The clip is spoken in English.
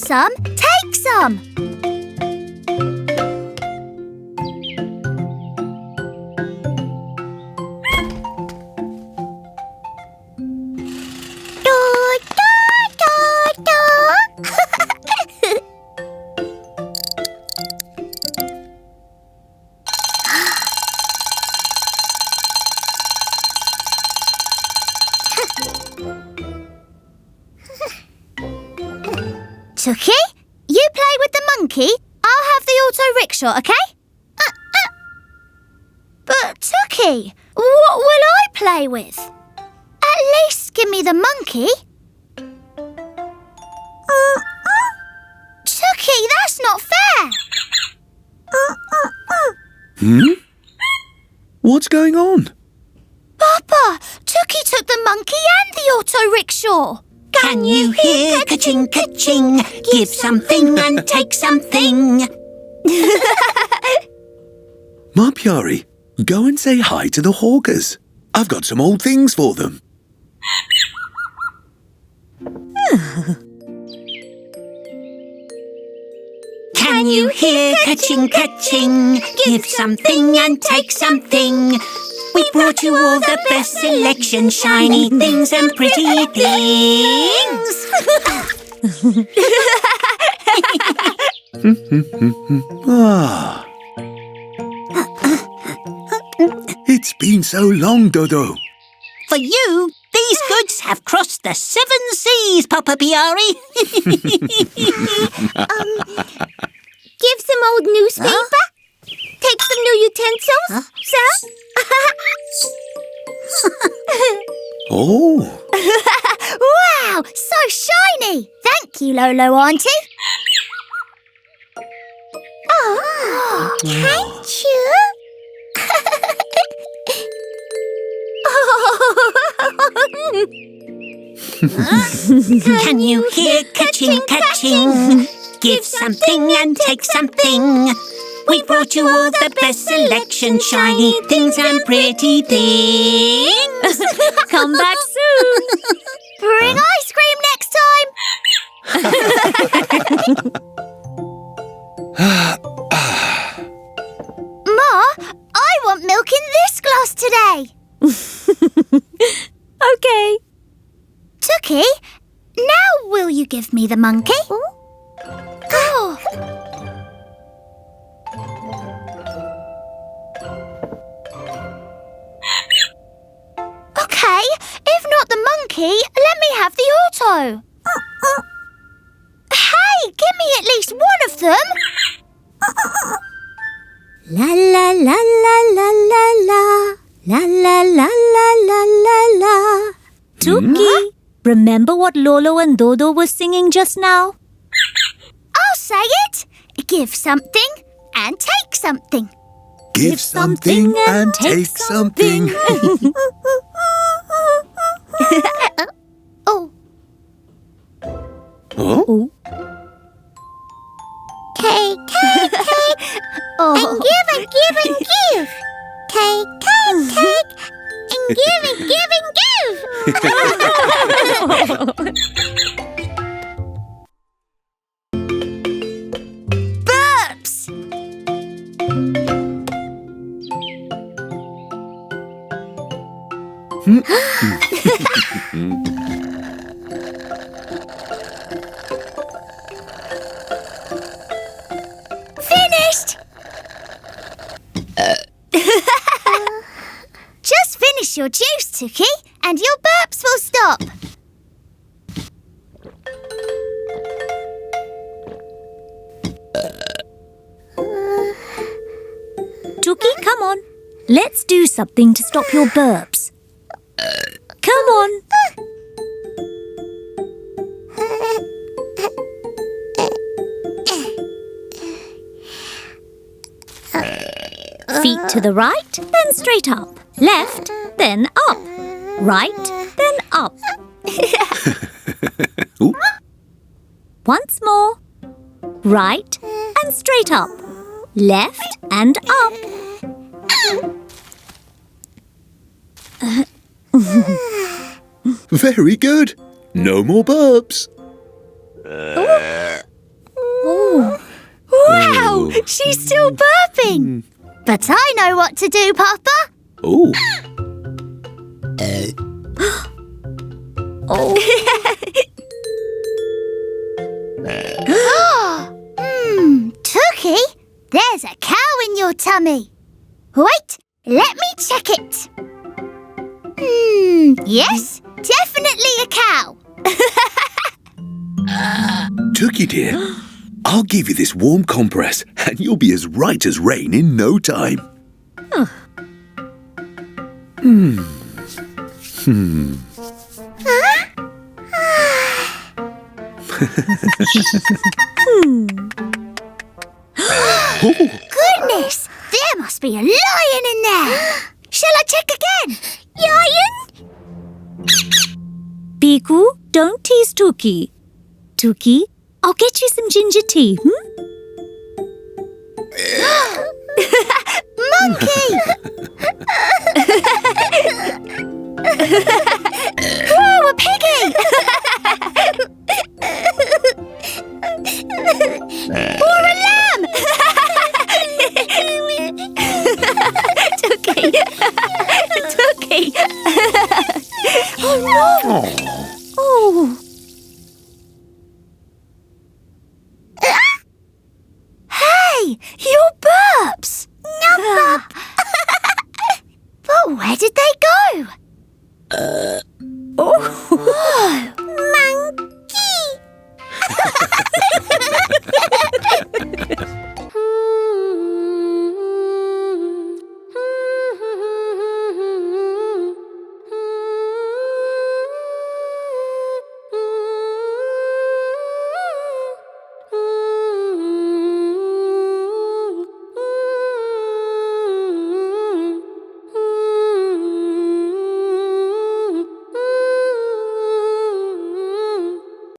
some, take some. Tuki, you play with the monkey. I'll have the auto rickshaw, okay? But Tuki, what will I play with? At least give me the monkey. Tuki, that's not fair. What's going on? Papa, Tuki took the monkey and the auto rickshaw. Can you hear ka-ching, ka-ching? Give something and take something. Ma Pyari, go and say hi to the hawkers. I've got some old things for them. Can you hear ka-ching, ka-ching? Give something and take something. We brought you all the best selection, shiny things and pretty things. Ah. It's been so long, Dodo. For you, these goods have crossed the 7 seas, Papa Pyari. Give some old newspaper. Take some new utensils, sir. Oh. Wow, so shiny. Thank you, Lolo Auntie. Oh, thank you. Can you hear ka-ching, ka-ching? Give something and take something. We brought you all the best selection, shiny things and pretty things. Come back soon. Bring ice cream next time. Ma, I want milk in this glass today. Okay. Tuki, now will you give me the monkey? Oh. Okay, if not the monkey, let me have the auto. Hey, give me at least one of them. La la la la la la la. La la la la la la la. Tuki, remember what Lolo and Dodo were singing just now? I'll say it. Give something and take something. Give something and take something. Oh. Oh? Cake, cake, cake. Oh. And give and give and give. Cake, cake, cake. And give and give and give. Burps. Finished! Just finish your juice, Tuki, and your burps will stop. Tuki, come on. Let's do something to stop your burps. Come on. Feet to the right, then straight up. Left, then up. Right, then up. Ooh. Once more. Right and straight up. Left and up. Very good. No more burps. She's still burping. But I know what to do, Papa. Oh. Tuki, there's a cow in your tummy. Wait, let me check it. Yes, definitely a cow. Tuki, dear, I'll give you this warm compress and you'll be as right as rain in no time. Goodness, there must be a lion in there. Shall I check again? Lion? Piku, don't tease Tuki. Tuki, I'll get you some ginger tea, Monkey! Whoa, a piggy! Or a lamb! Tuki! Tuki! Oh no! Oh! Hey! Your burps! No, Bob! But where did they go?